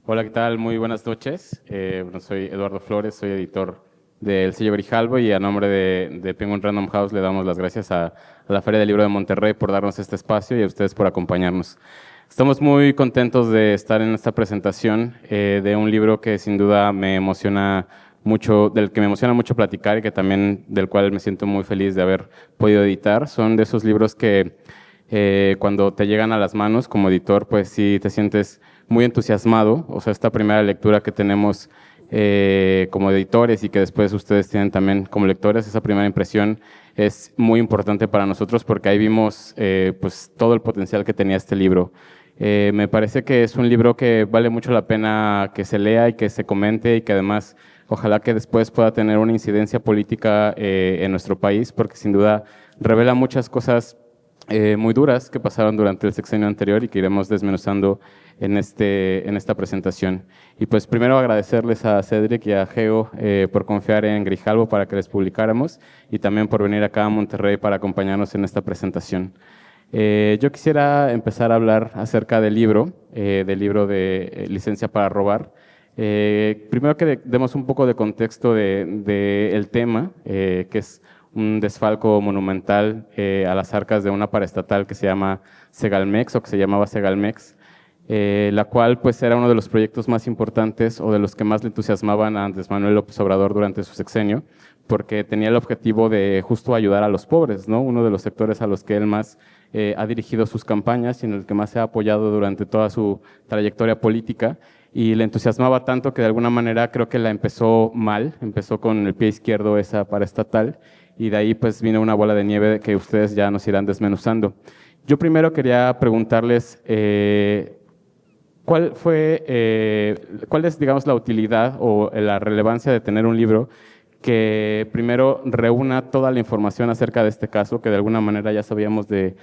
Hola, ¿qué tal? Muy buenas noches. Soy Eduardo Flores, soy editor del sello Grijalvo y a nombre de Penguin Random House le damos las gracias a la Feria del Libro de Monterrey por darnos este espacio y a ustedes por acompañarnos. Estamos muy contentos de estar en esta presentación de un libro que sin duda me emociona mucho, del que me emociona mucho platicar y que también del cual me siento muy feliz de haber podido editar. Son de esos libros que cuando te llegan a las manos como editor, pues sí te sientes muy entusiasmado. O sea, esta primera lectura que tenemos como editores y que después ustedes tienen también como lectores, esa primera impresión es muy importante para nosotros porque ahí vimos pues todo el potencial que tenía este libro. Me parece que es un libro que vale mucho la pena que se lea y que se comente y que además ojalá que después pueda tener una incidencia política en nuestro país porque sin duda revela muchas cosas muy duras que pasaron durante el sexenio anterior y que iremos desmenuzando en esta presentación. Y pues primero agradecerles a Cedric y a Geo por confiar en Grijalvo para que les publicáramos y también por venir acá a Monterrey para acompañarnos en esta presentación. Yo quisiera empezar a hablar acerca del libro de Licencia para Robar. Primero que demos un poco de contexto de el tema, que es un desfalco monumental a las arcas de una paraestatal que se llama Segalmex o que se llamaba Segalmex, la cual pues era uno de los proyectos más importantes o de los que más le entusiasmaban a Andrés Manuel López Obrador durante su sexenio, porque tenía el objetivo de justo ayudar a los pobres, ¿no? Uno de los sectores a los que él más ha dirigido sus campañas y en el que más se ha apoyado durante toda su trayectoria política y le entusiasmaba tanto que de alguna manera creo que la empezó mal, empezó con el pie izquierdo esa paraestatal y de ahí pues vino una bola de nieve que ustedes ya nos irán desmenuzando. Yo primero quería preguntarles cuál es, digamos, la utilidad o la relevancia de tener un libro que primero reúna toda la información acerca de este caso, que de alguna manera ya sabíamos de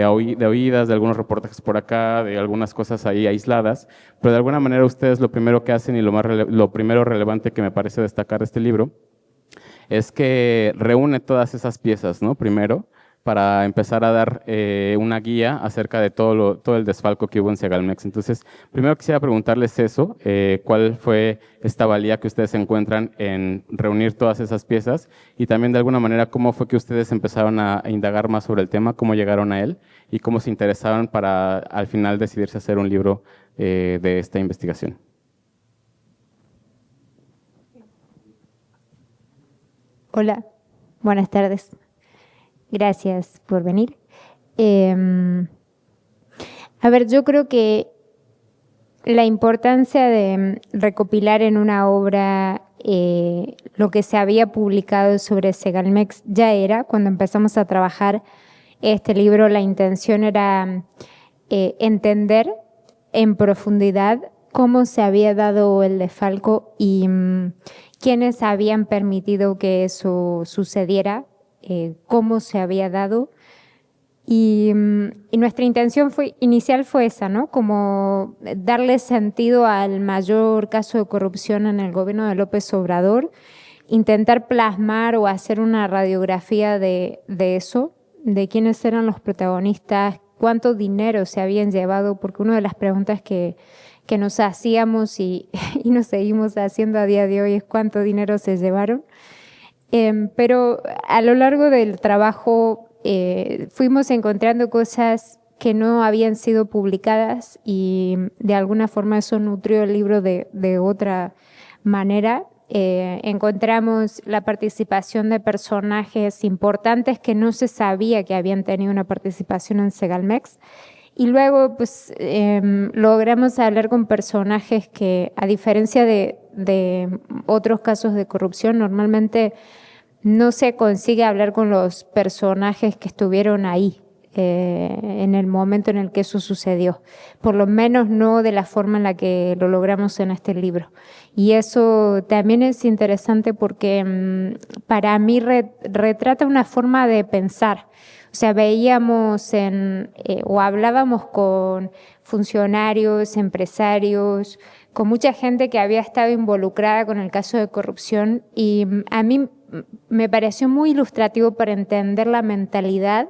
oídas, de algunos reportajes por acá, de algunas cosas ahí aisladas, pero de alguna manera ustedes lo primero que hacen y lo primero relevante que me parece destacar de este libro es que reúne todas esas piezas, ¿no? Primero, para empezar a dar una guía acerca de todo el desfalco que hubo en Segalmex. Entonces, primero quisiera preguntarles eso, ¿cuál fue esta valía que ustedes encuentran en reunir todas esas piezas? Y también, de alguna manera, ¿cómo fue que ustedes empezaron a indagar más sobre el tema? ¿Cómo llegaron a él? ¿Y cómo se interesaron para, al final, decidirse a hacer un libro de esta investigación? Hola, buenas tardes. Gracias por venir. Em, a ver, yo creo que la importancia de recopilar en una obra lo que se había publicado sobre Segalmex ya era, cuando empezamos a trabajar este libro, la intención era entender en profundidad cómo se había dado el desfalco y quiénes habían permitido que eso sucediera, cómo se había dado. Y nuestra intención inicial fue esa, ¿no? Como darle sentido al mayor caso de corrupción en el gobierno de López Obrador, intentar plasmar o hacer una radiografía de eso, de quiénes eran los protagonistas, cuánto dinero se habían llevado, porque una de las preguntas que nos hacíamos y nos seguimos haciendo a día de hoy es cuánto dinero se llevaron. Pero a lo largo del trabajo fuimos encontrando cosas que no habían sido publicadas y de alguna forma eso nutrió el libro de otra manera. Encontramos la participación de personajes importantes que no se sabía que habían tenido una participación en Segalmex. Y luego, pues, logramos hablar con personajes que, a diferencia de otros casos de corrupción, normalmente no se consigue hablar con los personajes que estuvieron ahí en el momento en el que eso sucedió. Por lo menos no de la forma en la que lo logramos en este libro. Y eso también es interesante porque para mí retrata una forma de pensar. O sea, veíamos o hablábamos con funcionarios, empresarios, con mucha gente que había estado involucrada con el caso de corrupción y a mí me pareció muy ilustrativo para entender la mentalidad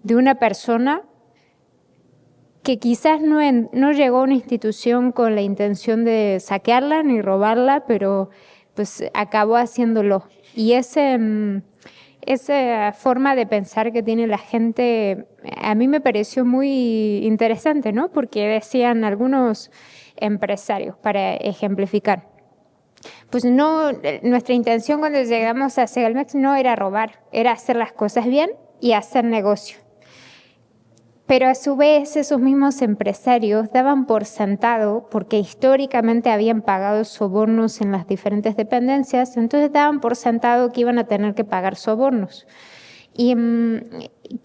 de una persona que quizás no llegó a una institución con la intención de saquearla ni robarla, pero pues acabó haciéndolo. Y esa forma de pensar que tiene la gente a mí me pareció muy interesante, ¿no? Porque decían algunos empresarios, para ejemplificar, pues no, nuestra intención cuando llegamos a Segalmex no era robar, era hacer las cosas bien y hacer negocio. Pero a su vez esos mismos empresarios daban por sentado, porque históricamente habían pagado sobornos en las diferentes dependencias, entonces daban por sentado que iban a tener que pagar sobornos. Y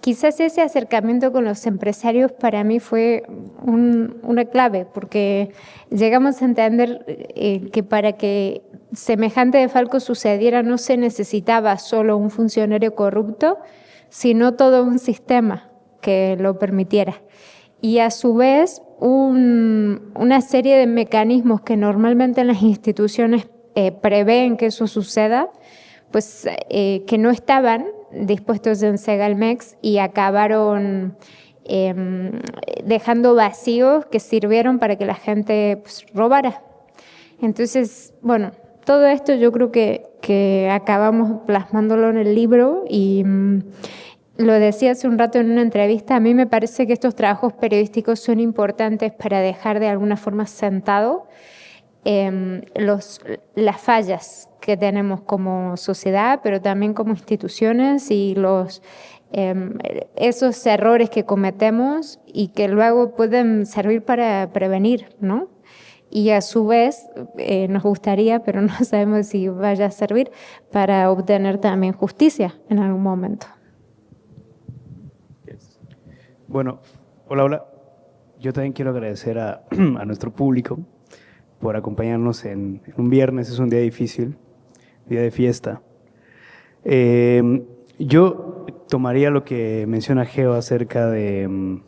quizás ese acercamiento con los empresarios para mí fue una clave, porque llegamos a entender que para que semejante defalco sucediera no se necesitaba solo un funcionario corrupto, sino todo un sistema que lo permitiera. Y a su vez una serie de mecanismos que normalmente en las instituciones prevén que eso suceda, pues que no estaban dispuestos en Segalmex y acabaron dejando vacíos que sirvieron para que la gente pues, robara. Entonces, bueno, todo esto yo creo que acabamos plasmándolo en el libro y lo decía hace un rato en una entrevista, a mí me parece que estos trabajos periodísticos son importantes para dejar de alguna forma sentado las fallas que tenemos como sociedad, pero también como instituciones y esos errores que cometemos y que luego pueden servir para prevenir, ¿no? Y a su vez nos gustaría, pero no sabemos si vaya a servir, para obtener también justicia en algún momento. Bueno, hola. Yo también quiero agradecer a nuestro público por acompañarnos en un viernes. Es un día difícil, día de fiesta. Yo tomaría lo que menciona Geo acerca de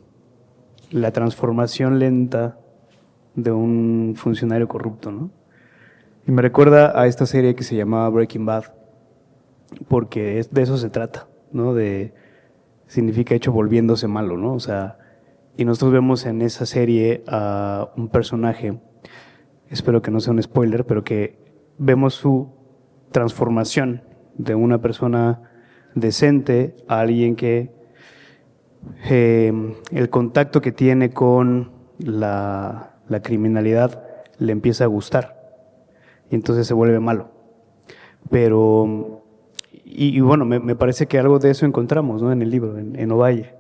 la transformación lenta de un funcionario corrupto, ¿no? Y me recuerda a esta serie que se llamaba Breaking Bad, porque de eso se trata, ¿no? Significa hecho volviéndose malo, ¿no? O sea, y nosotros vemos en esa serie a un personaje, espero que no sea un spoiler, pero que vemos su transformación de una persona decente a alguien que el contacto que tiene con la criminalidad le empieza a gustar y entonces se vuelve malo. Pero, y bueno, me parece que algo de eso encontramos, ¿no? En el libro, en Ovalle.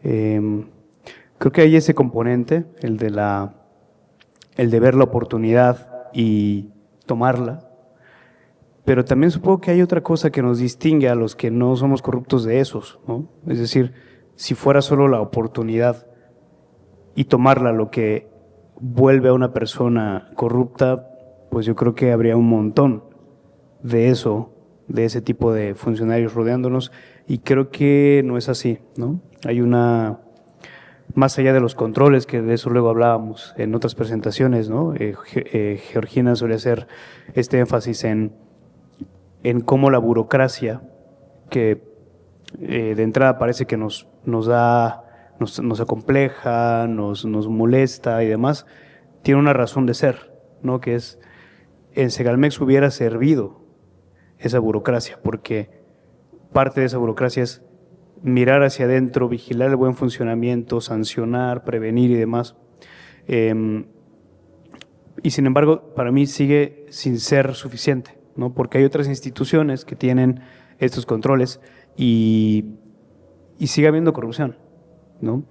Creo que hay ese componente, el de ver la oportunidad y tomarla, pero también supongo que hay otra cosa que nos distingue a los que no somos corruptos de esos, ¿no? Es decir, si fuera solo la oportunidad y tomarla lo que vuelve a una persona corrupta, pues yo creo que habría un montón de eso, de ese tipo de funcionarios rodeándonos, y creo que no es así, ¿no? Hay más allá de los controles, que de eso luego hablábamos en otras presentaciones, ¿no? Georgina suele hacer este énfasis en cómo la burocracia, que de entrada parece que nos acompleja, nos molesta y demás, tiene una razón de ser, ¿no? Que es, en Segalmex hubiera servido esa burocracia, porque parte de esa burocracia es mirar hacia adentro, vigilar el buen funcionamiento, sancionar, prevenir y demás. Y sin embargo, para mí sigue sin ser suficiente, ¿no? Porque hay otras instituciones que tienen estos controles y sigue habiendo corrupción, ¿no?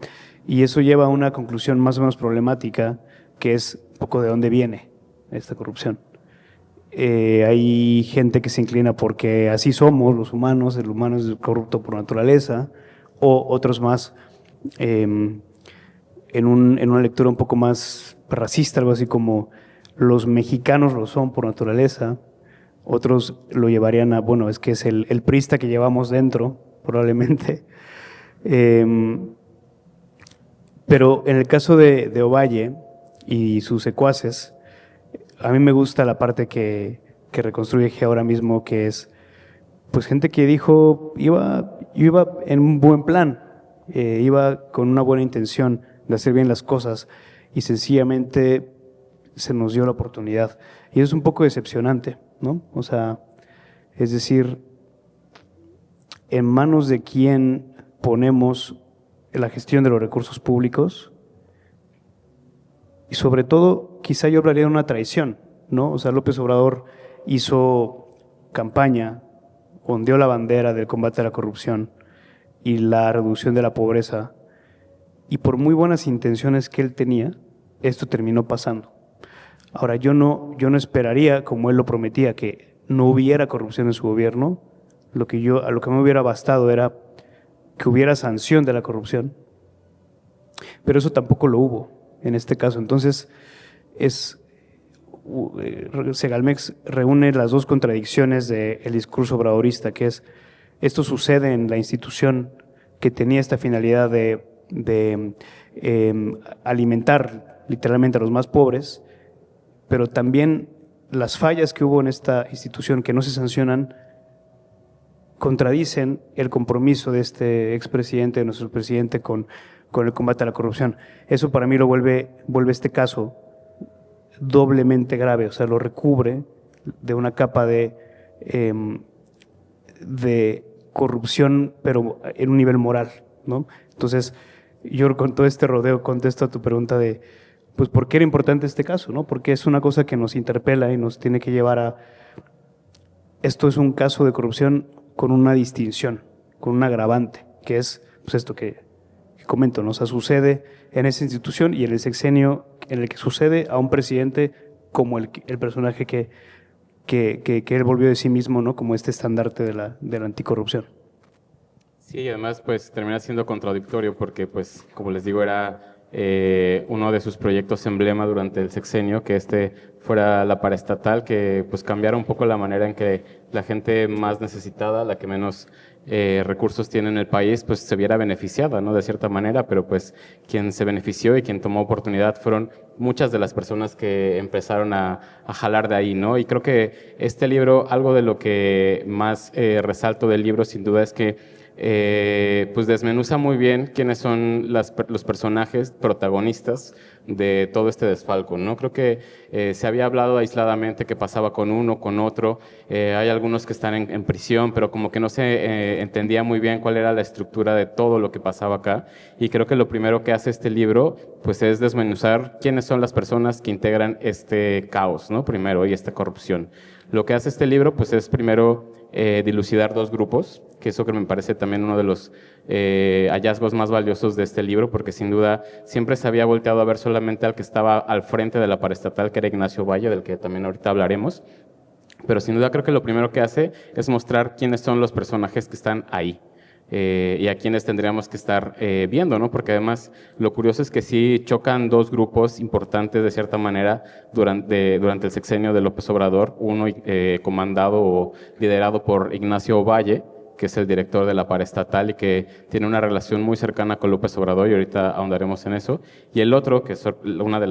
Y eso lleva a una conclusión más o menos problemática, que es un poco de dónde viene esta corrupción. Hay gente que se inclina porque así somos los humanos, el humano es corrupto por naturaleza, o otros más en una lectura un poco más racista, algo así como los mexicanos lo son por naturaleza. Otros lo llevarían a, bueno, es que es el priista que llevamos dentro, probablemente. Pero en el caso de Ovalle y sus secuaces, a mí me gusta la parte que reconstruye G ahora mismo, que es pues gente que dijo, iba en un buen plan, iba con una buena intención de hacer bien las cosas y sencillamente se nos dio la oportunidad. Y es un poco decepcionante, ¿no? O sea, es decir, en manos de quién ponemos la gestión de los recursos públicos y sobre todo, quizá yo hablaría de una traición, ¿no? O sea, López Obrador hizo campaña, ondeó la bandera del combate a la corrupción y la reducción de la pobreza, y por muy buenas intenciones que él tenía, esto terminó pasando. Ahora, yo no esperaría, como él lo prometía, que no hubiera corrupción en su gobierno. A lo que me hubiera bastado era que hubiera sanción de la corrupción, pero eso tampoco lo hubo en este caso. Entonces, Segalmex reúne las dos contradicciones del discurso obradorista, que es, esto sucede en la institución que tenía esta finalidad de alimentar literalmente a los más pobres, pero también las fallas que hubo en esta institución que no se sancionan contradicen el compromiso de este expresidente, de nuestro presidente, con el combate a la corrupción. Eso para mí lo vuelve este caso doblemente grave, o sea, lo recubre de una capa de corrupción, pero en un nivel moral, ¿no? Entonces, yo con todo este rodeo contesto a tu pregunta de, pues, ¿por qué era importante este caso, no? Porque es una cosa que nos interpela y nos tiene que llevar a, esto es un caso de corrupción con una distinción, con un agravante, que es, pues, esto que comento, ¿no? O sea, sucede en esa institución y en el sexenio en el que sucede a un presidente como el personaje que él volvió de sí mismo, ¿no? Como este estandarte de la anticorrupción. Sí, y además pues termina siendo contradictorio porque pues como les digo era uno de sus proyectos emblema durante el sexenio, que fuera la paraestatal, que pues cambiara un poco la manera en que la gente más necesitada, la que menos recursos tiene en el país, pues se viera beneficiada, ¿no? De cierta manera, pero pues quien se benefició y quien tomó oportunidad fueron muchas de las personas que empezaron a jalar de ahí, ¿no? Y creo que este libro, algo de lo que más resalto del libro sin duda es que pues desmenuza muy bien quiénes son los personajes protagonistas de todo este desfalco, ¿no? Creo que se había hablado aisladamente qué pasaba con uno, con otro, hay algunos que están en prisión, pero como que no se entendía muy bien cuál era la estructura de todo lo que pasaba acá, y creo que lo primero que hace este libro pues es desmenuzar quiénes son las personas que integran este caos, ¿no? Primero, y esta corrupción. Lo que hace este libro pues es primero dilucidar dos grupos, que eso que me parece también uno de los hallazgos más valiosos de este libro, porque sin duda siempre se había volteado a ver solamente al que estaba al frente de la paraestatal, que era Ignacio Valle, del que también ahorita hablaremos, pero sin duda creo que lo primero que hace es mostrar quiénes son los personajes que están ahí. Y a quienes tendríamos que estar viendo, ¿no? Porque además lo curioso es que sí chocan dos grupos importantes de cierta manera durante el sexenio de López Obrador, uno comandado o liderado por Ignacio Valle, que es el director de la paraestatal y que tiene una relación muy cercana con López Obrador, y ahorita ahondaremos en eso. Y el otro, que es una de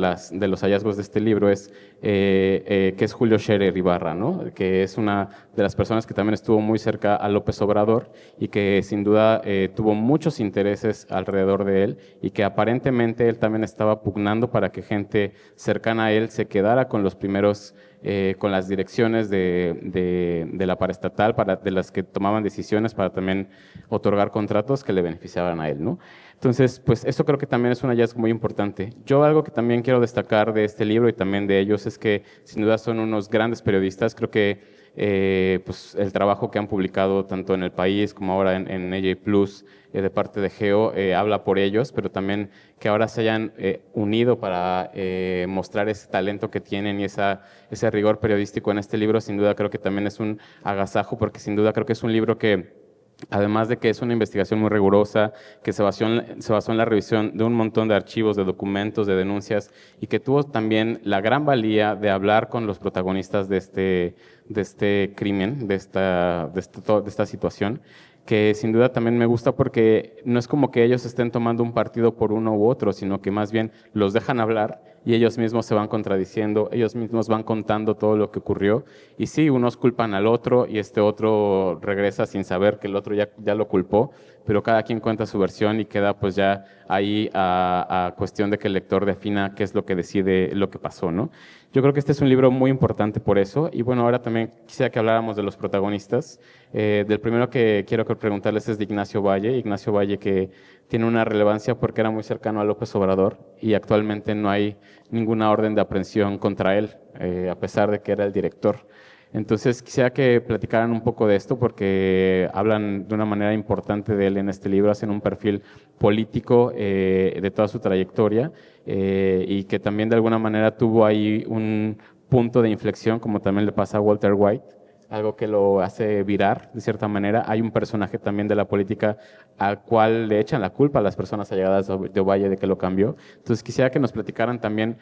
los hallazgos de este libro, es que es Julio Scherer Ibarra, ¿no? Que es una de las personas que también estuvo muy cerca a López Obrador y que sin duda tuvo muchos intereses alrededor de él, y que aparentemente él también estaba pugnando para que gente cercana a él se quedara con los primeros con las direcciones de la paraestatal, de las que tomaban decisiones para también otorgar contratos que le beneficiaban a él, ¿no? Entonces, pues eso creo que también es un hallazgo muy importante. Yo algo que también quiero destacar de este libro y también de ellos es que sin duda son unos grandes periodistas. Creo que pues el trabajo que han publicado tanto en El País como ahora en AJ Plus de parte de Geo habla por ellos, pero también que ahora se hayan unido para mostrar ese talento que tienen y ese rigor periodístico en este libro, sin duda creo que también es un agasajo, porque sin duda creo que es un libro que, además de que es una investigación muy rigurosa, que se basó en la revisión de un montón de archivos, de documentos, de denuncias, y que tuvo también la gran valía de hablar con los protagonistas de este crimen, de esta situación, que sin duda también me gusta porque no es como que ellos estén tomando un partido por uno u otro, sino que más bien los dejan hablar y ellos mismos se van contradiciendo, ellos mismos van contando todo lo que ocurrió y sí, unos culpan al otro y este otro regresa sin saber que el otro ya lo culpó, pero cada quien cuenta su versión y queda pues ya ahí a cuestión de que el lector defina qué es lo que decide lo que pasó, ¿no? Yo creo que este es un libro muy importante por eso y bueno, ahora también quisiera que habláramos de los protagonistas. Del primero que quiero preguntarles es de Ignacio Valle que tiene una relevancia porque era muy cercano a López Obrador y actualmente no hay ninguna orden de aprehensión contra él, a pesar de que era el director. Entonces quisiera que platicaran un poco de esto porque hablan de una manera importante de él en este libro, hacen un perfil político de toda su trayectoria y que también de alguna manera tuvo ahí un punto de inflexión, como también le pasa a Walter White, algo que lo hace virar de cierta manera. Hay un personaje también de la política al cual le echan la culpa a las personas allegadas de Ovalle de que lo cambió. Entonces quisiera que nos platicaran también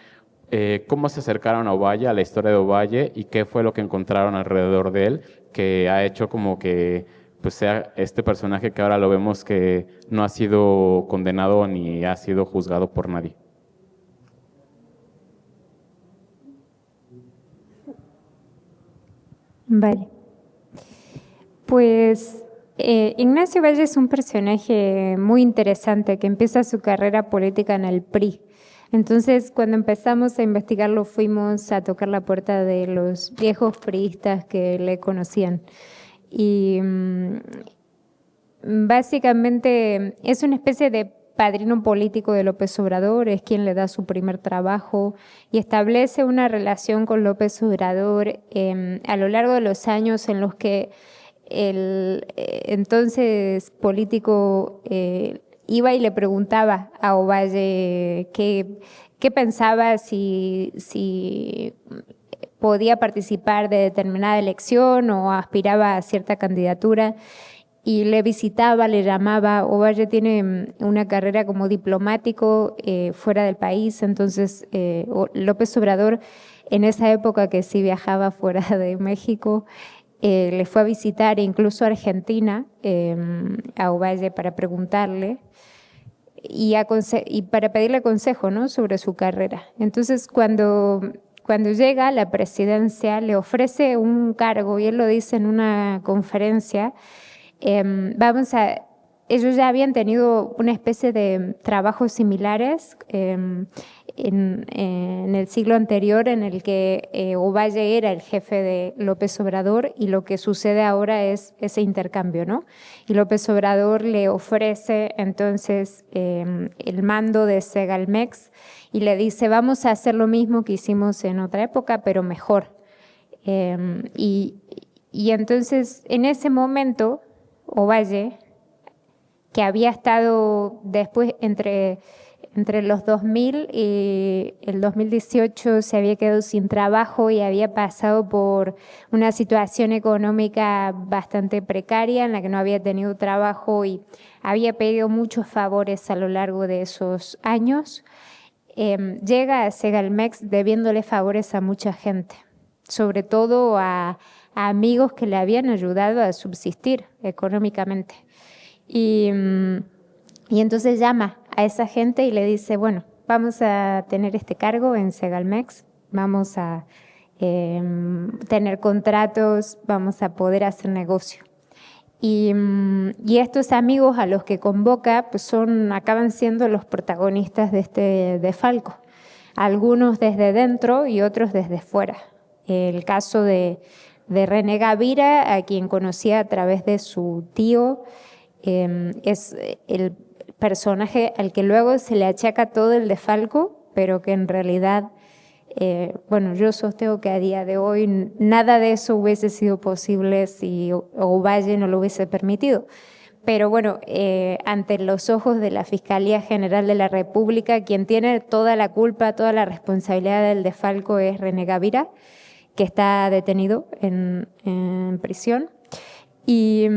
cómo se acercaron a Ovalle, a la historia de Ovalle y qué fue lo que encontraron alrededor de él que ha hecho como que pues sea este personaje que ahora lo vemos que no ha sido condenado ni ha sido juzgado por nadie. Vale. Pues Ignacio Valle es un personaje muy interesante que empieza su carrera política en el PRI. Entonces, cuando empezamos a investigarlo, fuimos a tocar la puerta de los viejos priistas que le conocían. Y básicamente es una especie de padrino político de López Obrador, es quien le da su primer trabajo y establece una relación con López Obrador a lo largo de los años en los que el entonces político iba y le preguntaba a Ovalle qué pensaba, si podía participar de determinada elección o aspiraba a cierta candidatura. Y le visitaba, le llamaba. Ovalle tiene una carrera como diplomático fuera del país, entonces López Obrador en esa época que sí viajaba fuera de México, le fue a visitar incluso a Argentina, a Ovalle para preguntarle y para pedirle consejo, ¿no?, sobre su carrera. Entonces cuando llega a la presidencia le ofrece un cargo y él lo dice en una conferencia. Ellos ya habían tenido una especie de trabajos similares en el siglo anterior en el que Ovalle era el jefe de López Obrador y lo que sucede ahora es ese intercambio, ¿no? Y López Obrador le ofrece entonces el mando de Segalmex y le dice, vamos a hacer lo mismo que hicimos en otra época, pero mejor. Y entonces en ese momento Ovalle, que había estado después entre los 2000 y el 2018 se había quedado sin trabajo y había pasado por una situación económica bastante precaria en la que no había tenido trabajo y había pedido muchos favores a lo largo de esos años. Llega a Segalmex debiéndole favores a mucha gente, sobre todo a amigos que le habían ayudado a subsistir económicamente. Y entonces llama a esa gente y le dice, bueno, vamos a tener este cargo en Segalmex, vamos a tener contratos, vamos a poder hacer negocio. Y estos amigos a los que convoca pues acaban siendo los protagonistas de este desfalco, algunos desde dentro y otros desde fuera. El caso de René Gavira, a quien conocía a través de su tío, es el personaje al que luego se le achaca todo el desfalco, pero que en realidad, yo sostengo que a día de hoy nada de eso hubiese sido posible si Ovalle no lo hubiese permitido. Pero bueno, ante los ojos de la Fiscalía General de la República, quien tiene toda la culpa, toda la responsabilidad del desfalco es René Gavira, que está detenido en prisión. Y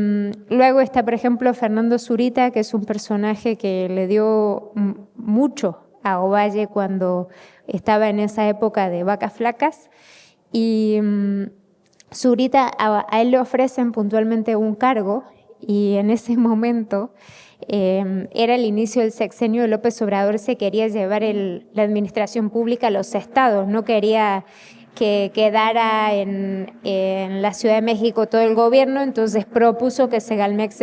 luego está, por ejemplo, Fernando Zurita, que es un personaje que le dio mucho a Ovalle cuando estaba en esa época de vacas flacas. Y Zurita, a él le ofrecen puntualmente un cargo y en ese momento era el inicio del sexenio de López Obrador, se quería llevar la administración pública a los estados, no quería que quedara en la Ciudad de México todo el gobierno, entonces propuso que Segalmex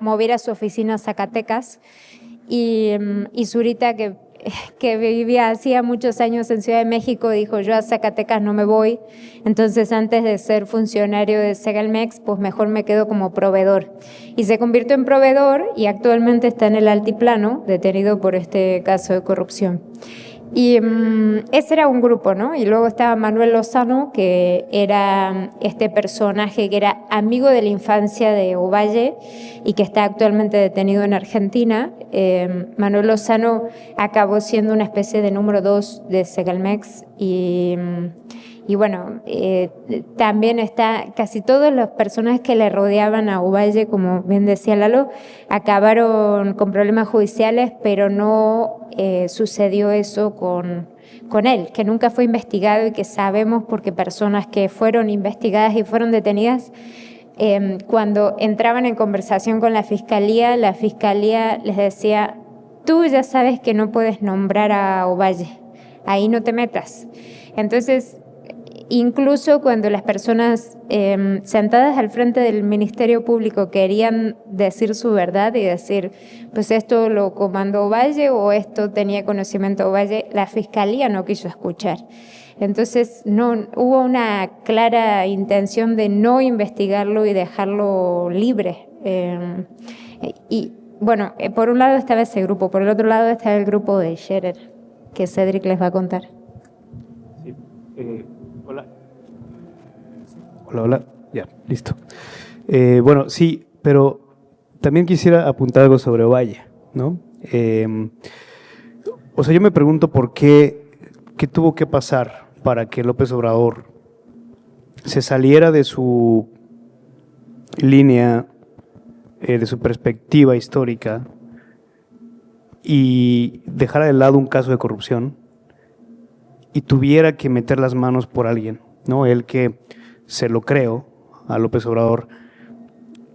moviera su oficina a Zacatecas y Zurita, que vivía hacía muchos años en Ciudad de México, dijo: yo a Zacatecas no me voy, entonces antes de ser funcionario de Segalmex, pues mejor me quedo como proveedor. Y se convirtió en proveedor y actualmente está en el altiplano, detenido por este caso de corrupción. Y ese era un grupo, ¿no? Y luego estaba Manuel Lozano, que era este personaje que era amigo de la infancia de Ovalle y que está actualmente detenido en Argentina. Manuel Lozano acabó siendo una especie de número 2 de Segalmex y bueno, también está casi todas las personas que le rodeaban a Ovalle, como bien decía Lalo, acabaron con problemas judiciales, pero no sucedió eso con él, que nunca fue investigado y que sabemos porque personas que fueron investigadas y fueron detenidas, cuando entraban en conversación con la fiscalía les decía: tú ya sabes que no puedes nombrar a Ovalle, ahí no te metas. Entonces, incluso cuando las personas sentadas al frente del Ministerio Público querían decir su verdad y decir, pues esto lo comandó Ovalle o esto tenía conocimiento Ovalle, la Fiscalía no quiso escuchar. Entonces no hubo una clara intención de no investigarlo y dejarlo libre. Y bueno, por un lado estaba ese grupo, por el otro lado estaba el grupo de Scherer, que Cedric les va a contar. Sí. Hola. Hola, ya, listo. Bueno, sí, pero también quisiera apuntar algo sobre Ovalle, ¿no? O sea, yo me pregunto por qué tuvo que pasar para que López Obrador se saliera de su línea, de su perspectiva histórica y dejara de lado un caso de corrupción y tuviera que meter las manos por alguien, ¿no? Él que, se lo creo a López Obrador,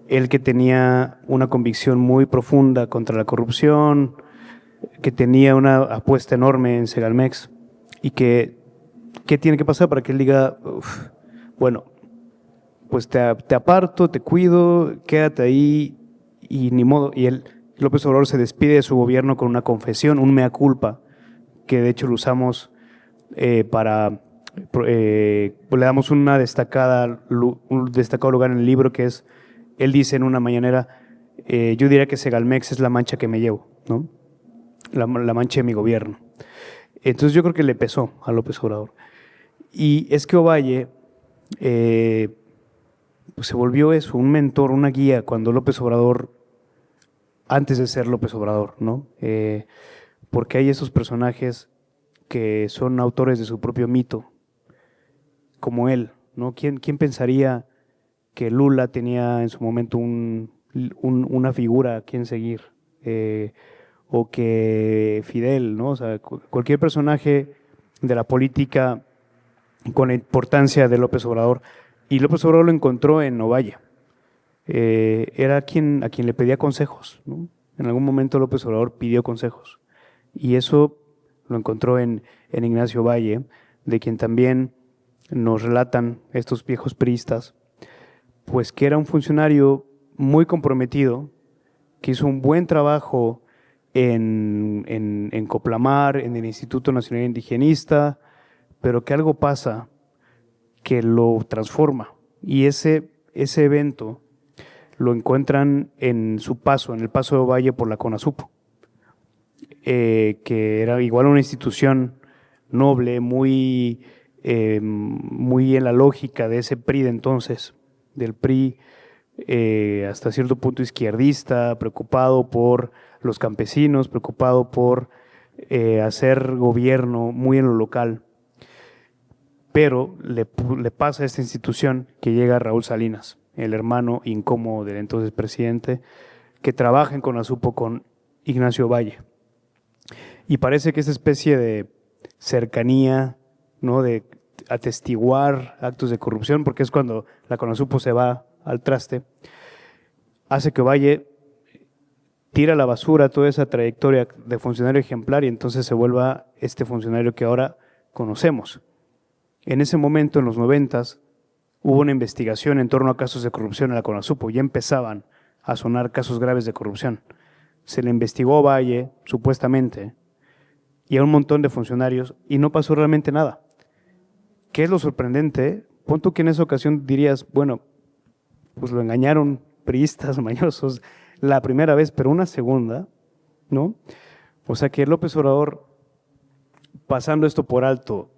él que tenía una convicción muy profunda contra la corrupción, que tenía una apuesta enorme en Segalmex y que, ¿qué tiene que pasar para que él diga, bueno, pues te aparto, te cuido, quédate ahí y ni modo? Y López Obrador se despide de su gobierno con una confesión, un mea culpa, que de hecho lo usamos le damos un destacado lugar en el libro, que es, él dice en una mañanera, yo diría que Segalmex es la mancha que me llevo, ¿no? La mancha de mi gobierno. Entonces yo creo que le pesó a López Obrador. Y es que Ovalle pues se volvió eso, un mentor, una guía, cuando López Obrador, antes de ser López Obrador, ¿no? Porque hay esos personajes que son autores de su propio mito, como él, ¿no? ¿Quién pensaría que Lula tenía en su momento una figura a quien seguir? O que Fidel, ¿no? O sea, cualquier personaje de la política con la importancia de López Obrador. Y López Obrador lo encontró en Ovalle. Era a quien le pedía consejos, ¿no? En algún momento López Obrador pidió consejos. Y eso lo encontró en Ignacio Ovalle, de quien también nos relatan estos viejos priistas, pues que era un funcionario muy comprometido, que hizo un buen trabajo en Coplamar, en el Instituto Nacional Indigenista, pero que algo pasa que lo transforma. Y ese evento lo encuentran en su paso, en el paso de Ovalle por la CONASUPO, que era igual una institución noble, muy en la lógica de ese PRI de entonces, del PRI hasta cierto punto izquierdista, preocupado por los campesinos, preocupado por hacer gobierno muy en lo local. Pero le pasa a esta institución que llega Raúl Salinas, el hermano incómodo del entonces presidente, que trabaja en CONASUPO con Ignacio Ovalle. Y parece que esa especie de cercanía, ¿no?, de atestiguar actos de corrupción, porque es cuando la CONASUPO se va al traste, hace que Ovalle tira a la basura toda esa trayectoria de funcionario ejemplar y entonces se vuelva este funcionario que ahora conocemos. En ese momento, en los 90s, hubo una investigación en torno a casos de corrupción en la CONASUPO. Ya empezaban a sonar casos graves de corrupción. Se le investigó a Valle, supuestamente, y a un montón de funcionarios, y no pasó realmente nada. ¿Qué es lo sorprendente? Pon tú que en esa ocasión dirías, bueno, pues lo engañaron priistas mañosos la primera vez, pero una segunda, ¿no? O sea que López Obrador, pasando esto por alto,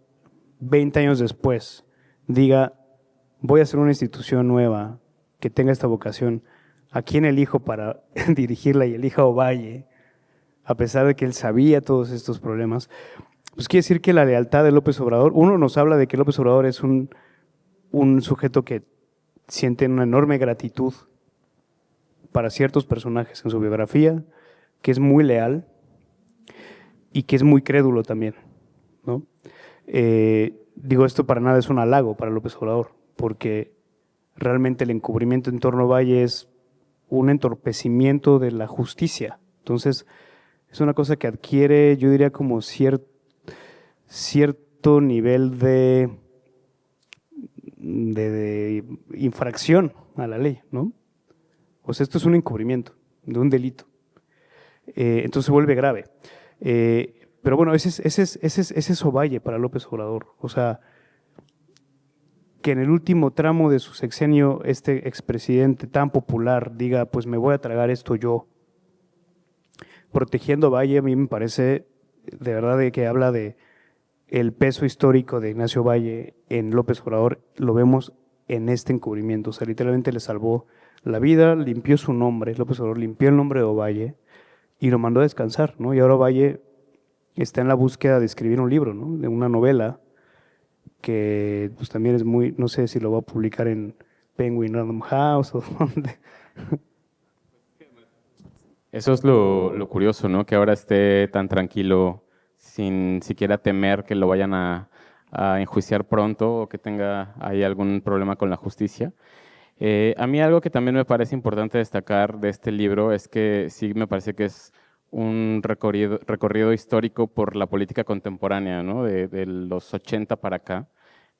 20 años después, diga, voy a hacer una institución nueva que tenga esta vocación. ¿A quién elijo para dirigirla? Y elija a Ovalle, a pesar de que él sabía todos estos problemas. Pues quiere decir que la lealtad de López Obrador, uno nos habla de que López Obrador es un sujeto que siente una enorme gratitud para ciertos personajes en su biografía, que es muy leal y que es muy crédulo también, ¿no? Digo, esto para nada es un halago para López Obrador, porque realmente el encubrimiento en torno a Valle es un entorpecimiento de la justicia. Entonces, es una cosa que adquiere, yo diría, como cierto nivel de infracción a la ley, ¿no? O sea, esto es un encubrimiento de un delito. Entonces se vuelve grave. Pero bueno, ese es Ovalle para López Obrador. O sea, que en el último tramo de su sexenio este expresidente tan popular diga, pues me voy a tragar esto yo, protegiendo a Valle, a mí me parece de verdad de que habla de el peso histórico de Ignacio Valle en López Obrador, lo vemos en este encubrimiento. O sea, literalmente le salvó la vida, limpió su nombre, López Obrador limpió el nombre de Ovalle y lo mandó a descansar, ¿no? Y ahora Ovalle está en la búsqueda de escribir un libro, ¿no? De una novela que pues también es muy, no sé si lo va a publicar en Penguin Random House o dónde. Eso es lo curioso, ¿no? Que ahora esté tan tranquilo, sin siquiera temer que lo vayan a enjuiciar pronto o que tenga ahí algún problema con la justicia. A mí algo que también me parece importante destacar de este libro es que sí me parece que es un recorrido histórico por la política contemporánea, ¿no? De los 80 para acá.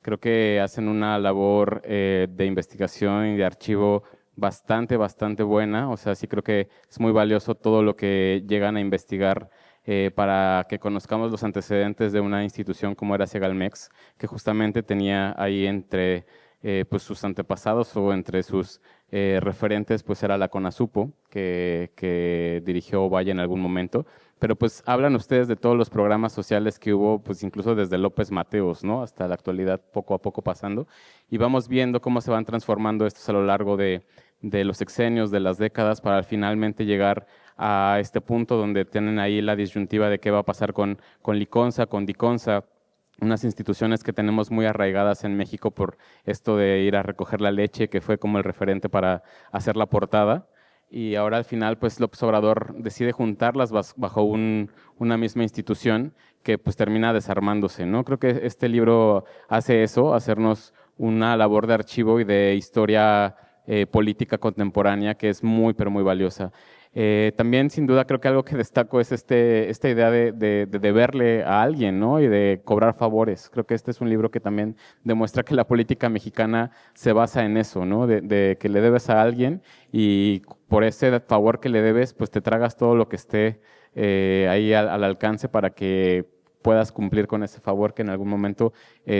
Creo que hacen una labor de investigación y de archivo bastante buena. O sea, sí creo que es muy valioso todo lo que llegan a investigar para que conozcamos los antecedentes de una institución como era Segalmex, que justamente tenía ahí entre pues sus antepasados o entre sus referentes, pues era la CONASUPO, que dirigió Valle en algún momento. Pero pues hablan ustedes de todos los programas sociales que hubo, pues incluso desde López Mateos, ¿no? Hasta la actualidad, poco a poco pasando. Y vamos viendo cómo se van transformando estos a lo largo de los sexenios, de las décadas, para finalmente llegar a este punto donde tienen ahí la disyuntiva de qué va a pasar con Liconza, con Diconza, unas instituciones que tenemos muy arraigadas en México por esto de ir a recoger la leche, que fue como el referente para hacer la portada. Y ahora al final, pues López Obrador decide juntarlas bajo una misma institución que pues termina desarmándose, ¿no? Creo que este libro hace eso, hacernos una labor de archivo y de historia política contemporánea que es muy, pero muy valiosa. También, sin duda, creo que algo que destaco es esta idea de deberle a alguien, ¿no? Y de cobrar favores. Creo que este es un libro que también demuestra que la política mexicana se basa en eso, ¿no? De que le debes a alguien y por ese favor que le debes, pues te tragas todo lo que esté ahí al alcance para que puedas cumplir con ese favor que en algún momento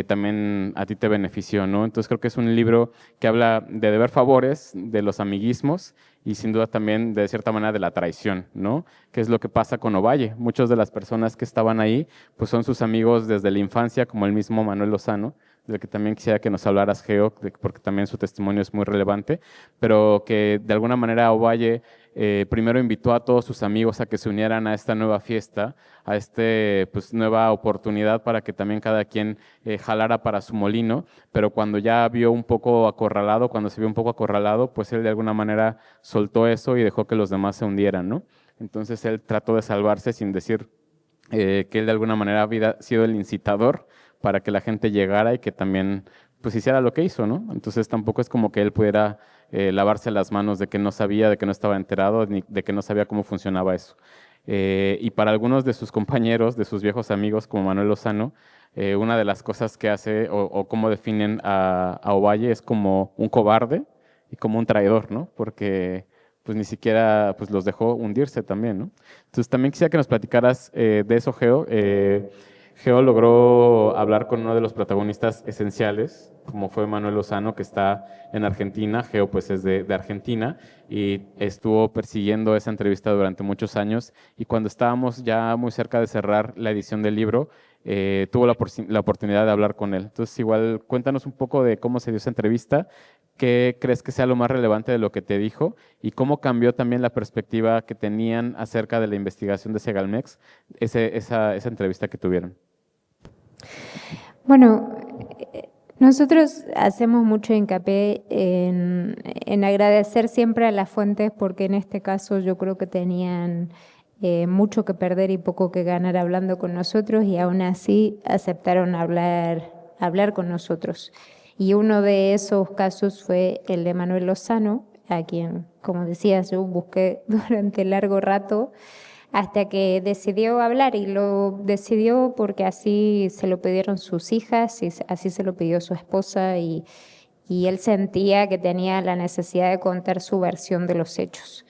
también a ti te benefició, ¿no? Entonces creo que es un libro que habla de deber favores, de los amiguismos y sin duda también de cierta manera de la traición, ¿no? Que es lo que pasa con Ovalle. Muchas de las personas que estaban ahí pues son sus amigos desde la infancia, como el mismo Manuel Lozano, del que también quisiera que nos hablaras, Geo, porque también su testimonio es muy relevante, pero que de alguna manera Ovalle primero invitó a todos sus amigos a que se unieran a esta nueva fiesta, a esta pues, nueva oportunidad para que también cada quien jalara para su molino, pero cuando ya vio un poco acorralado, cuando se vio un poco acorralado, pues él de alguna manera soltó eso y dejó que los demás se hundieran, ¿no? Entonces él trató de salvarse sin decir que él de alguna manera había sido el incitador para que la gente llegara y que también pues hiciera lo que hizo, ¿no? Entonces tampoco es como que él pudiera lavarse las manos de que no sabía, de que no estaba enterado, ni de que no sabía cómo funcionaba eso. Y para algunos de sus compañeros, de sus viejos amigos, como Manuel Lozano, una de las cosas que hace o cómo definen a Ovalle es como un cobarde y como un traidor, ¿no? Porque pues ni siquiera pues, los dejó hundirse también, ¿no? Entonces también quisiera que nos platicaras de eso, Geo. Geo logró hablar con uno de los protagonistas esenciales, como fue Manuel Lozano, que está en Argentina. Geo pues es de Argentina y estuvo persiguiendo esa entrevista durante muchos años, y cuando estábamos ya muy cerca de cerrar la edición del libro, tuvo la oportunidad de hablar con él. Entonces igual cuéntanos un poco de cómo se dio esa entrevista, qué crees que sea lo más relevante de lo que te dijo y cómo cambió también la perspectiva que tenían acerca de la investigación de Segalmex, esa entrevista que tuvieron. Bueno, nosotros hacemos mucho hincapié en agradecer siempre a las fuentes, porque en este caso yo creo que tenían mucho que perder y poco que ganar hablando con nosotros, y aún así aceptaron hablar con nosotros. Y uno de esos casos fue el de Manuel Lozano, a quien, como decías, yo busqué durante largo rato hasta que decidió hablar, y lo decidió porque así se lo pidieron sus hijas y así se lo pidió su esposa, y él sentía que tenía la necesidad de contar su versión de los hechos.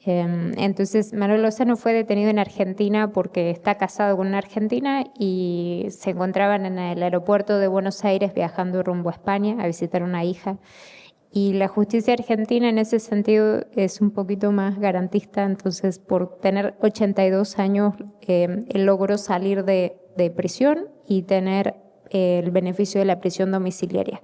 Entonces, Manuel Lozano fue detenido en Argentina porque está casado con una argentina y se encontraban en el aeropuerto de Buenos Aires viajando rumbo a España a visitar a una hija. Y la justicia argentina en ese sentido es un poquito más garantista, entonces por tener 82 años, él logró salir de prisión y tener el beneficio de la prisión domiciliaria,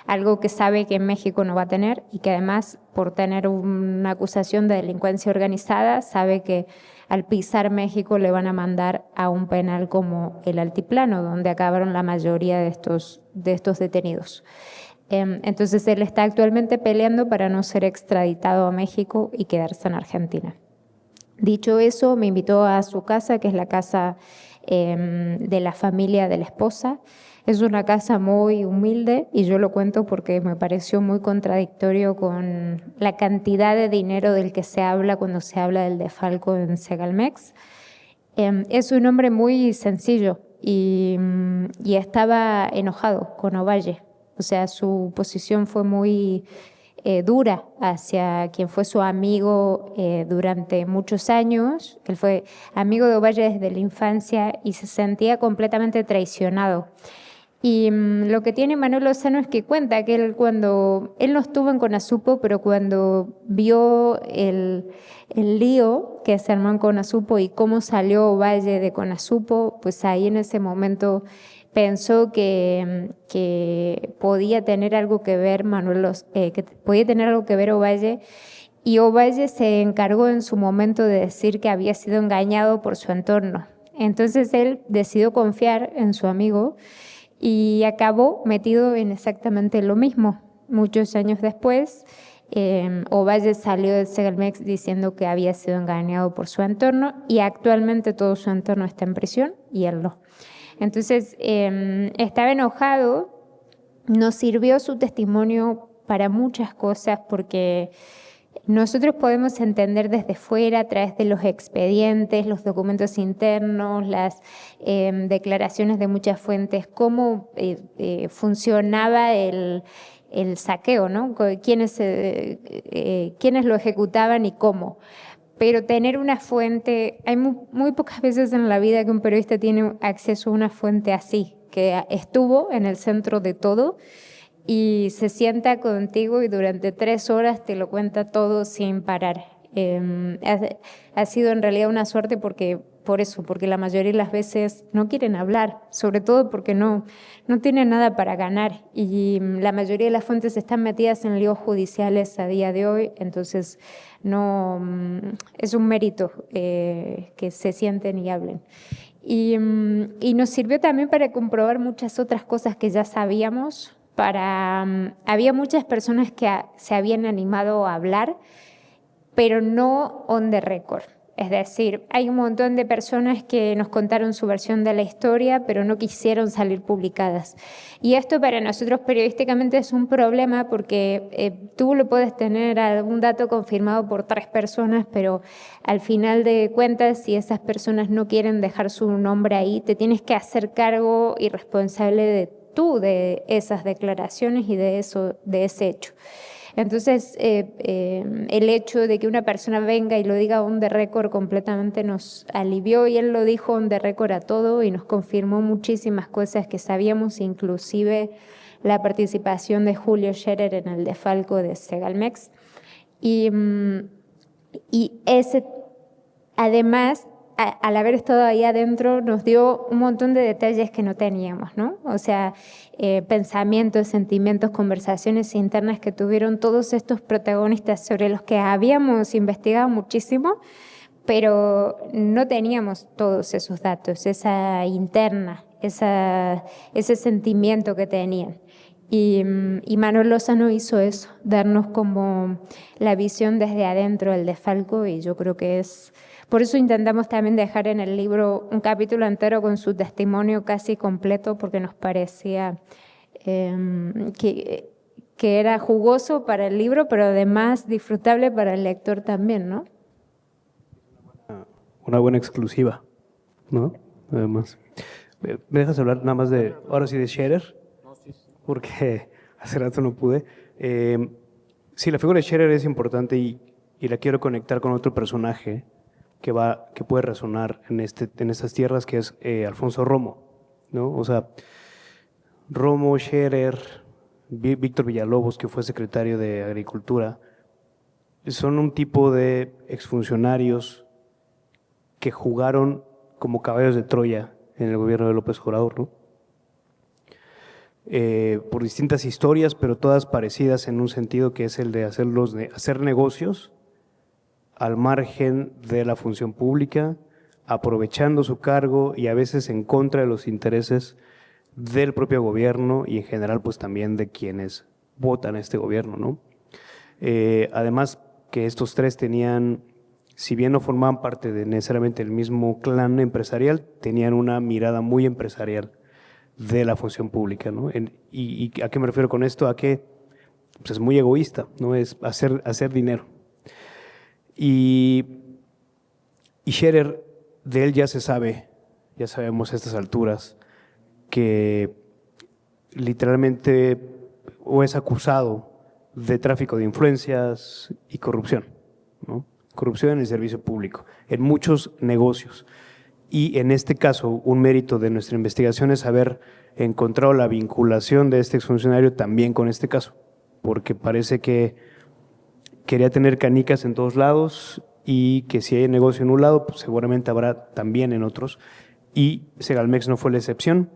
algo que sabe que en México no va a tener, y que además por tener una acusación de delincuencia organizada sabe que al pisar México le van a mandar a un penal como el Altiplano, donde acabaron la mayoría de estos detenidos. Entonces él está actualmente peleando para no ser extraditado a México y quedarse en Argentina. Dicho eso, me invitó a su casa, que es la casa de la familia de la esposa. Es una casa muy humilde, y yo lo cuento porque me pareció muy contradictorio con la cantidad de dinero del que se habla cuando se habla del defalco en Segalmex. Es un hombre muy sencillo y estaba enojado con Ovalle. O sea, su posición fue muy dura hacia quien fue su amigo durante muchos años. Él fue amigo de Ovalle desde la infancia y se sentía completamente traicionado. Y lo que tiene Manuel Lozano es que cuenta que él no estuvo en Conasupo, pero cuando vio el lío que se armó en Conasupo y cómo salió Ovalle de Conasupo, pues ahí en ese momento pensó que podía tener algo que ver que podía tener algo que ver Ovalle, y Ovalle se encargó en su momento de decir que había sido engañado por su entorno. Entonces él decidió confiar en su amigo y acabó metido en exactamente lo mismo. Muchos años después, Ovalle salió de Segalmex diciendo que había sido engañado por su entorno, y actualmente todo su entorno está en prisión y él no. Entonces, estaba enojado. Nos sirvió su testimonio para muchas cosas, porque nosotros podemos entender desde fuera, a través de los expedientes, los documentos internos, las declaraciones de muchas fuentes, cómo funcionaba el saqueo, ¿no? Quiénes lo ejecutaban y cómo. Pero tener una fuente, hay muy pocas veces en la vida que un periodista tiene acceso a una fuente así, que estuvo en el centro de todo y se sienta contigo y durante 3 horas te lo cuenta todo sin parar. Ha sido en realidad una suerte porque la mayoría de las veces no quieren hablar, sobre todo porque no tienen nada para ganar, y la mayoría de las fuentes están metidas en líos judiciales a día de hoy, entonces no es un mérito que se sienten y hablen. Y nos sirvió también para comprobar muchas otras cosas que ya sabíamos. Había muchas personas que se habían animado a hablar, pero no on the record. Es decir, hay un montón de personas que nos contaron su versión de la historia, pero no quisieron salir publicadas. Y esto para nosotros periodísticamente es un problema porque tú lo puedes tener algún dato confirmado por 3 personas, pero al final de cuentas, si esas personas no quieren dejar su nombre ahí, te tienes que hacer cargo y responsable de esas declaraciones y de ese hecho. Entonces, el hecho de que una persona venga y lo diga on the record completamente nos alivió, y él lo dijo on the record a todo y nos confirmó muchísimas cosas que sabíamos, inclusive la participación de Julio Scherer en el desfalco de Segalmex. Y ese, además, al haber estado ahí adentro, nos dio un montón de detalles que no teníamos, ¿no? O sea, pensamientos, sentimientos, conversaciones internas que tuvieron todos estos protagonistas sobre los que habíamos investigado muchísimo, pero no teníamos todos esos datos, esa interna, ese sentimiento que tenían. Y Manuel Lozano hizo eso, darnos como la visión desde adentro del desfalco, y yo creo que es... Por eso intentamos también dejar en el libro un capítulo entero con su testimonio casi completo, porque nos parecía que era jugoso para el libro, pero además disfrutable para el lector también, ¿no? Una buena exclusiva, ¿no? Además. ¿Me dejas hablar nada más de, ahora sí, de Scherer? Porque hace rato no pude. Sí, la figura de Scherer es importante y la quiero conectar con otro personaje que puede resonar en estas tierras, que es Alfonso Romo, ¿no? O sea, Romo, Scherer, Víctor Villalobos, que fue secretario de Agricultura, son un tipo de exfuncionarios que jugaron como caballos de Troya en el gobierno de López Obrador, ¿no? Por distintas historias, pero todas parecidas en un sentido, que es el de hacer negocios al margen de la función pública, aprovechando su cargo y a veces en contra de los intereses del propio gobierno y en general pues también de quienes votan a este gobierno, ¿no? Además que estos 3 tenían, si bien no formaban parte de necesariamente el mismo clan empresarial, tenían una mirada muy empresarial de la función pública, ¿no? ¿Y a qué me refiero con esto? A que pues es muy egoísta, ¿no? Es hacer dinero. Y Scherer, de él ya sabemos a estas alturas, que literalmente o es acusado de tráfico de influencias y corrupción, ¿no? Corrupción en el servicio público, en muchos negocios. Y en este caso, un mérito de nuestra investigación es haber encontrado la vinculación de este exfuncionario también con este caso, porque parece que quería tener canicas en todos lados y que si hay negocio en un lado, pues seguramente habrá también en otros. Y Segalmex no fue la excepción.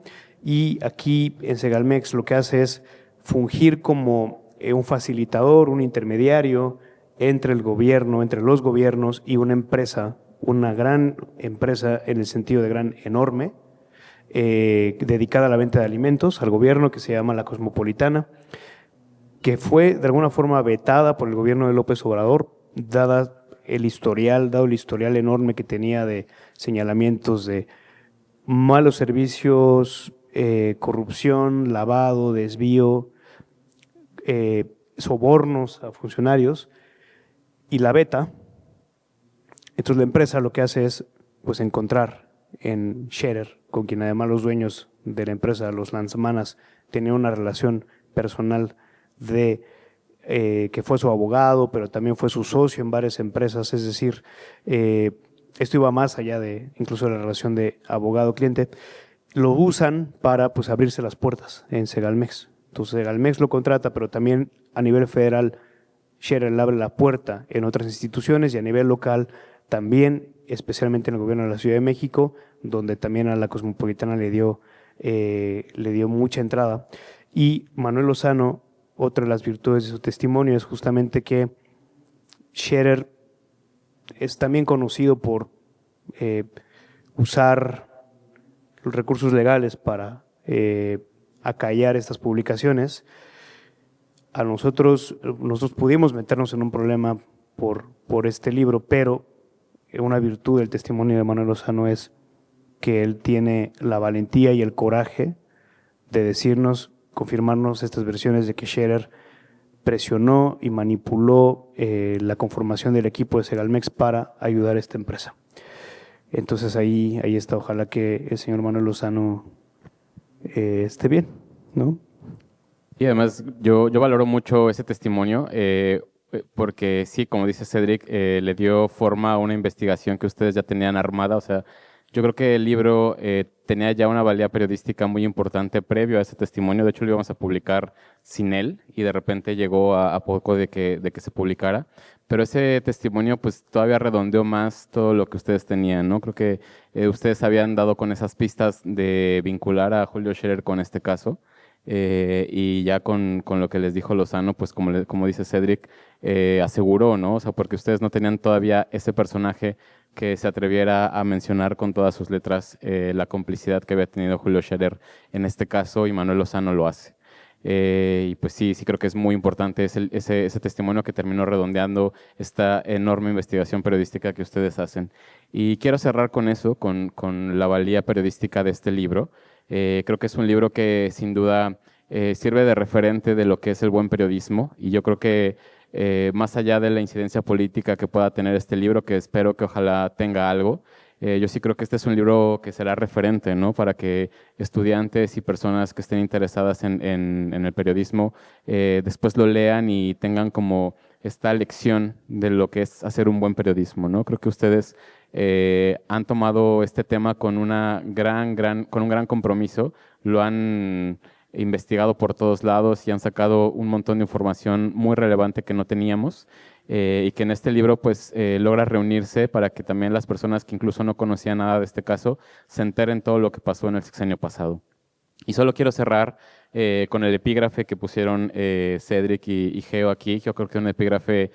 Y aquí en Segalmex lo que hace es fungir como un facilitador, un intermediario entre el gobierno, entre los gobiernos y una empresa, una gran empresa en el sentido de gran, enorme, dedicada a la venta de alimentos al gobierno, que se llama La Cosmopolitana, que fue de alguna forma vetada por el gobierno de López Obrador, dado el historial enorme que tenía de señalamientos de malos servicios, corrupción, lavado, desvío, sobornos a funcionarios, y la veta. Entonces la empresa lo que hace es pues encontrar en Scherer, con quien además los dueños de la empresa, los Lanzmanas, tenían una relación personal que fue su abogado, pero también fue su socio en varias empresas, es decir, esto iba más allá de incluso la relación de abogado-cliente. Lo usan para pues abrirse las puertas en Segalmex. Entonces Segalmex lo contrata, pero también a nivel federal Scherer le abre la puerta en otras instituciones, y a nivel local también, especialmente en el gobierno de la Ciudad de México, donde también a la Cosmopolitana le dio mucha entrada. Y Manuel Lozano, otra de las virtudes de su testimonio es justamente que Scherer es también conocido por usar los recursos legales para acallar estas publicaciones. Nosotros pudimos meternos en un problema por este libro, pero una virtud del testimonio de Manuel Lozano es que él tiene la valentía y el coraje de decirnos, confirmarnos estas versiones de que Scherer presionó y manipuló la conformación del equipo de Segalmex para ayudar a esta empresa. Entonces ahí está, ojalá que el señor Manuel Lozano esté bien, ¿no? Y además yo valoro mucho ese testimonio porque sí, como dice Cedric, le dio forma a una investigación que ustedes ya tenían armada. O sea, yo creo que el libro tenía ya una valía periodística muy importante previo a ese testimonio. De hecho, lo íbamos a publicar sin él y de repente llegó a poco de que se publicara. Pero ese testimonio pues todavía redondeó más todo lo que ustedes tenían, ¿no? Creo que ustedes habían dado con esas pistas de vincular a Julio Scherer con este caso. Y ya con lo que les dijo Lozano, pues como dice Cedric, aseguró, ¿no? O sea, porque ustedes no tenían todavía ese personaje que se atreviera a mencionar con todas sus letras la complicidad que había tenido Julio Scherer en este caso, y Manuel Lozano lo hace. Y pues sí creo que es muy importante ese testimonio que terminó redondeando esta enorme investigación periodística que ustedes hacen. Y quiero cerrar con eso, con la valía periodística de este libro. Creo que es un libro que sin duda sirve de referente de lo que es el buen periodismo, y yo creo que más allá de la incidencia política que pueda tener este libro, que espero que ojalá tenga algo, yo sí creo que este es un libro que será referente, ¿no? Para que estudiantes y personas que estén interesadas en el periodismo después lo lean y tengan como esta lección de lo que es hacer un buen periodismo, ¿no? Creo que ustedes han tomado este tema con un gran compromiso, lo han investigado por todos lados y han sacado un montón de información muy relevante que no teníamos, y que en este libro pues logra reunirse para que también las personas que incluso no conocían nada de este caso se enteren todo lo que pasó en el sexenio pasado. Y solo quiero cerrar con el epígrafe que pusieron Cedric y Geo aquí. Yo creo que un epígrafe,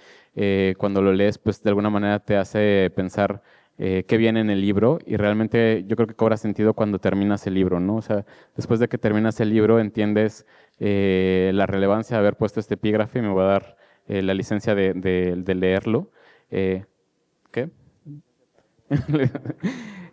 cuando lo lees, pues de alguna manera te hace pensar qué viene en el libro, y realmente yo creo que cobra sentido cuando terminas el libro, ¿no? O sea, después de que terminas el libro entiendes la relevancia de haber puesto este epígrafe, y me voy a dar la licencia de leerlo. ¿Qué?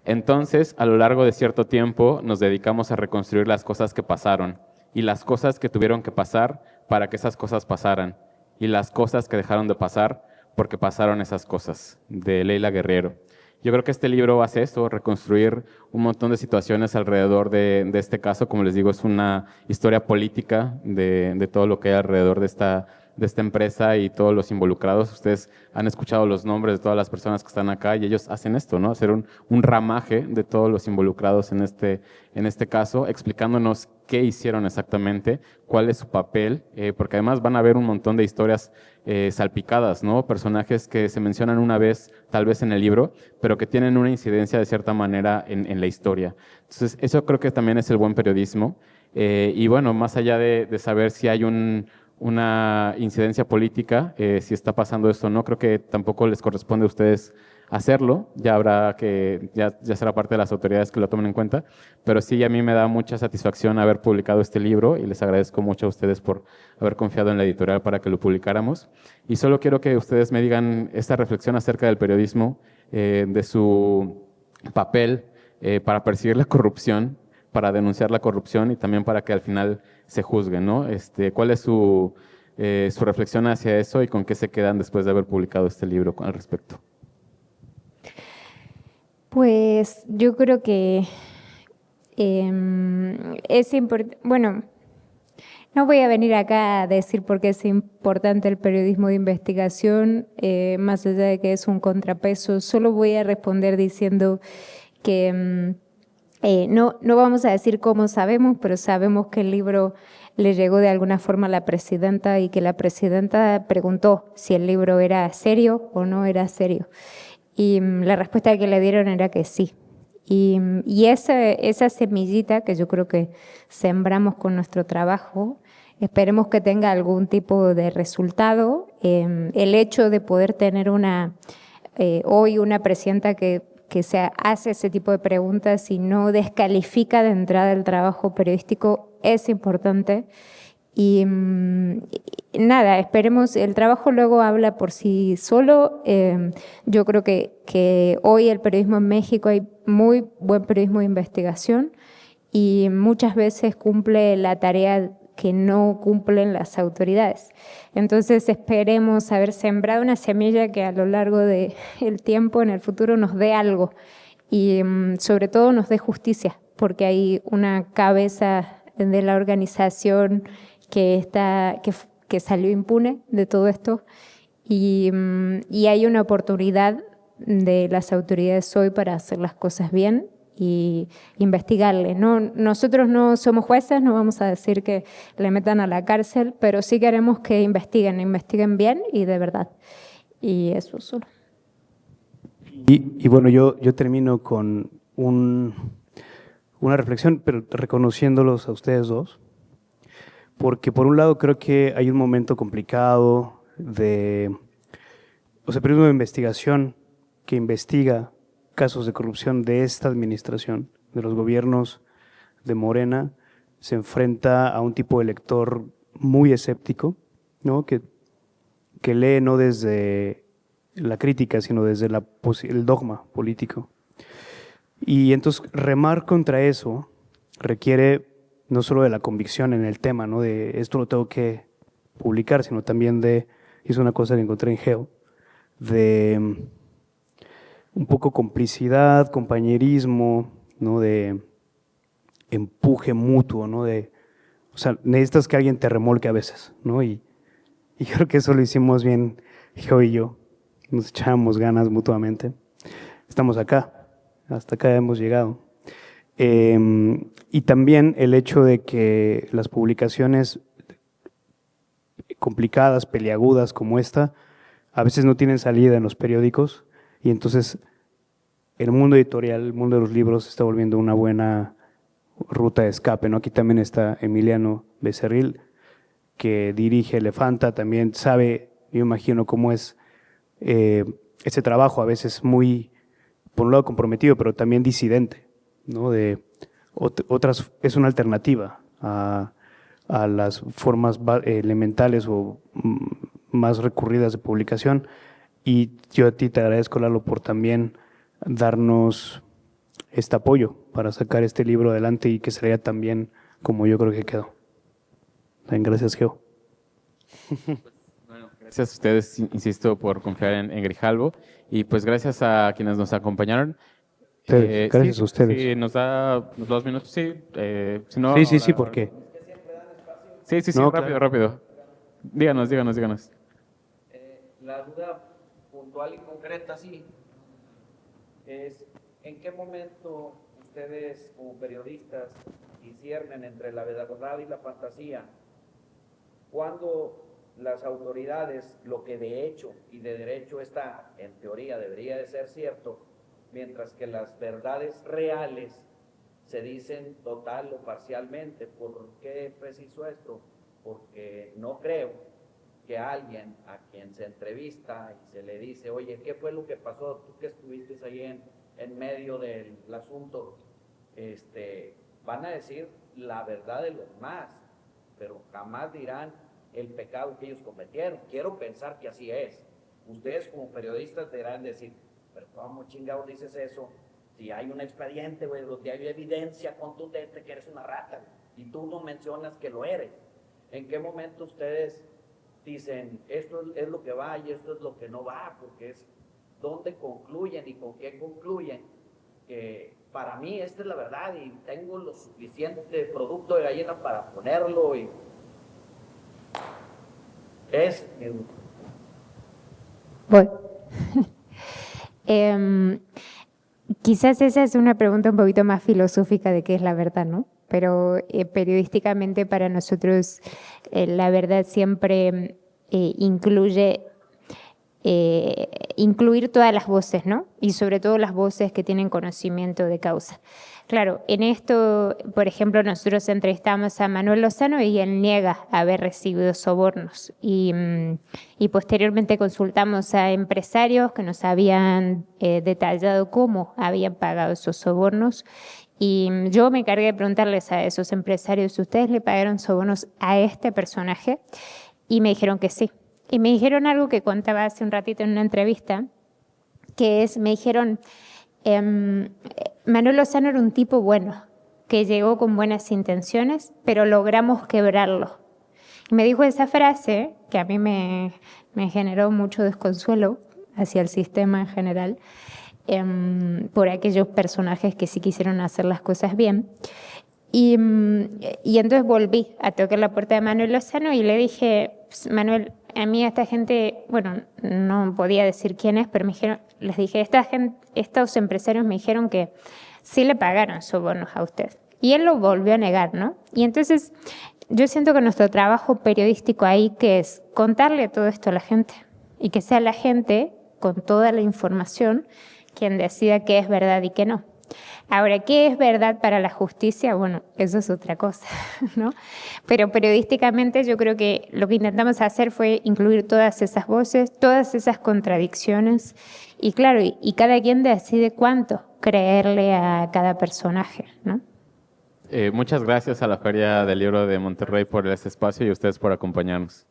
Entonces, a lo largo de cierto tiempo, nos dedicamos a reconstruir las cosas que pasaron, y las cosas que tuvieron que pasar para que esas cosas pasaran, y las cosas que dejaron de pasar porque pasaron esas cosas, de Leila Guerriero. Yo creo que este libro hace eso, reconstruir un montón de situaciones alrededor de este caso. Como les digo, es una historia política de todo lo que hay alrededor de esta empresa y todos los involucrados. Ustedes han escuchado los nombres de todas las personas que están acá, y ellos hacen esto, ¿no? Hacer un ramaje de todos los involucrados en este caso, explicándonos qué hicieron exactamente, cuál es su papel, porque además van a ver un montón de historias salpicadas, ¿no? Personajes que se mencionan una vez, tal vez en el libro, pero que tienen una incidencia de cierta manera en la historia. Entonces, eso creo que también es el buen periodismo. Y bueno, más allá de saber si hay una incidencia política, si está pasando esto o no, creo que tampoco les corresponde a ustedes hacerlo. Ya será parte de las autoridades que lo tomen en cuenta, pero sí, a mí me da mucha satisfacción haber publicado este libro, y les agradezco mucho a ustedes por haber confiado en la editorial para que lo publicáramos. Y solo quiero que ustedes me digan esta reflexión acerca del periodismo, de su papel para perseguir la corrupción, para denunciar la corrupción, y también para que al final se juzgue, ¿no? ¿Cuál es su reflexión hacia eso, y con qué se quedan después de haber publicado este libro al respecto? Pues yo creo que es importante, bueno, no voy a venir acá a decir por qué es importante el periodismo de investigación, más allá de que es un contrapeso. Solo voy a responder diciendo que no vamos a decir cómo sabemos, pero sabemos que el libro le llegó de alguna forma a la presidenta, y que la presidenta preguntó si el libro era serio o no era serio. Y la respuesta que le dieron era que sí. Y esa semillita que yo creo que sembramos con nuestro trabajo, esperemos que tenga algún tipo de resultado. El hecho de poder tener hoy una presidenta que se hace ese tipo de preguntas y no descalifica de entrada el trabajo periodístico es importante. Y nada, esperemos, el trabajo luego habla por sí solo. Yo creo que hoy el periodismo en México hay muy buen periodismo de investigación y muchas veces cumple la tarea que no cumplen las autoridades. Entonces esperemos haber sembrado una semilla que a lo largo del tiempo, en el futuro, nos dé algo y sobre todo nos dé justicia, porque hay una cabeza de la organización que salió impune de todo esto y hay una oportunidad de las autoridades hoy para hacer las cosas bien y investigarle. No, nosotros no somos jueces, no vamos a decir que le metan a la cárcel, pero sí queremos que investiguen bien y de verdad. Y eso solo. Y bueno, yo termino con una reflexión, pero reconociéndolos a ustedes dos, porque por un lado creo que hay un momento complicado periodismo de investigación que investiga casos de corrupción de esta administración, de los gobiernos de Morena, se enfrenta a un tipo de lector muy escéptico, ¿no? que lee no desde la crítica, sino desde el dogma político. Y entonces remar contra eso requiere no solo de la convicción en el tema, ¿no? De esto lo tengo que publicar, sino también es una cosa que encontré en Geo, de un poco complicidad, compañerismo, ¿no? De empuje mutuo, ¿no? O sea, necesitas que alguien te remolque a veces, ¿no? Y creo que eso lo hicimos bien Geo y yo, nos echábamos ganas mutuamente. Estamos acá, hasta acá hemos llegado. Y también el hecho de que las publicaciones complicadas, peliagudas como esta, a veces no tienen salida en los periódicos y entonces el mundo editorial, el mundo de los libros se está volviendo una buena ruta de escape, ¿no? Aquí también está Emiliano Becerril, que dirige Elefanta, también sabe, yo imagino cómo es ese trabajo, a veces muy, por un lado comprometido, pero también disidente, ¿no? Es una alternativa a las formas elementales o más recurridas de publicación. Y yo a ti te agradezco, Lalo, por también darnos este apoyo para sacar este libro adelante y que se lea tan bien como yo creo que quedó. Gracias, Geo. Bueno, gracias a ustedes, insisto, por confiar en Grijalvo y pues gracias a quienes nos acompañaron. Gracias a ustedes. Sí, nos da 2 minutos, sí. Si no, Sí, ¿por qué? Sí, No, rápido, claro. rápido. Díganos. La duda puntual y concreta, sí, es ¿en qué momento ustedes como periodistas disciernen entre la verdad y la fantasía? Cuando las autoridades, lo que de hecho y de derecho está, en teoría debería de ser cierto, mientras que las verdades reales se dicen total o parcialmente. ¿Por qué preciso esto? Porque no creo que alguien a quien se entrevista y se le dice, oye, ¿qué fue lo que pasó? Tú que estuviste ahí en medio del asunto, van a decir la verdad de los más, pero jamás dirán el pecado que ellos cometieron. Quiero pensar que así es. Ustedes como periodistas deberán decir, pero ¿cómo chingados dices eso? Si hay un expediente, güey, donde hay evidencia contundente que eres una rata y tú no mencionas que lo eres. ¿En qué momento ustedes dicen esto es lo que va y esto es lo que no va? Porque es dónde concluyen y con qué concluyen. Para mí esta es la verdad y tengo lo suficiente producto de gallina para ponerlo y es mi duda. Voy. Quizás esa es una pregunta un poquito más filosófica de qué es la verdad, ¿no? Pero periodísticamente para nosotros la verdad siempre incluye incluir todas las voces, ¿no? Y sobre todo las voces que tienen conocimiento de causa. Claro, en esto, por ejemplo, nosotros entrevistamos a Manuel Lozano y él niega haber recibido sobornos. Y posteriormente consultamos a empresarios que nos habían detallado cómo habían pagado esos sobornos Y yo me encargué de preguntarles a esos empresarios, ¿ustedes le pagaron sobornos a este personaje? Y me dijeron que sí. Y me dijeron algo que contaba hace un ratito en una entrevista, que es, me dijeron, Manuel Lozano era un tipo bueno, que llegó con buenas intenciones, pero logramos quebrarlo. Y me dijo esa frase, que a mí me generó mucho desconsuelo hacia el sistema en general, por aquellos personajes que sí quisieron hacer las cosas bien. Y entonces volví a tocar la puerta de Manuel Lozano y le dije, pues, Manuel, a mí esta gente, bueno, no podía decir quién es, pero les dije, estos empresarios me dijeron que sí le pagaron sobornos a usted. Y él lo volvió a negar, ¿no? Y entonces yo siento que nuestro trabajo periodístico ahí, que es contarle todo esto a la gente y que sea la gente con toda la información quien decida qué es verdad y qué no. Ahora, ¿qué es verdad para la justicia? Bueno, eso es otra cosa, ¿no? Pero periodísticamente yo creo que lo que intentamos hacer fue incluir todas esas voces, todas esas contradicciones y claro, y cada quien decide cuánto creerle a cada personaje, ¿no? Muchas gracias a la Feria del Libro de Monterrey por este espacio y a ustedes por acompañarnos.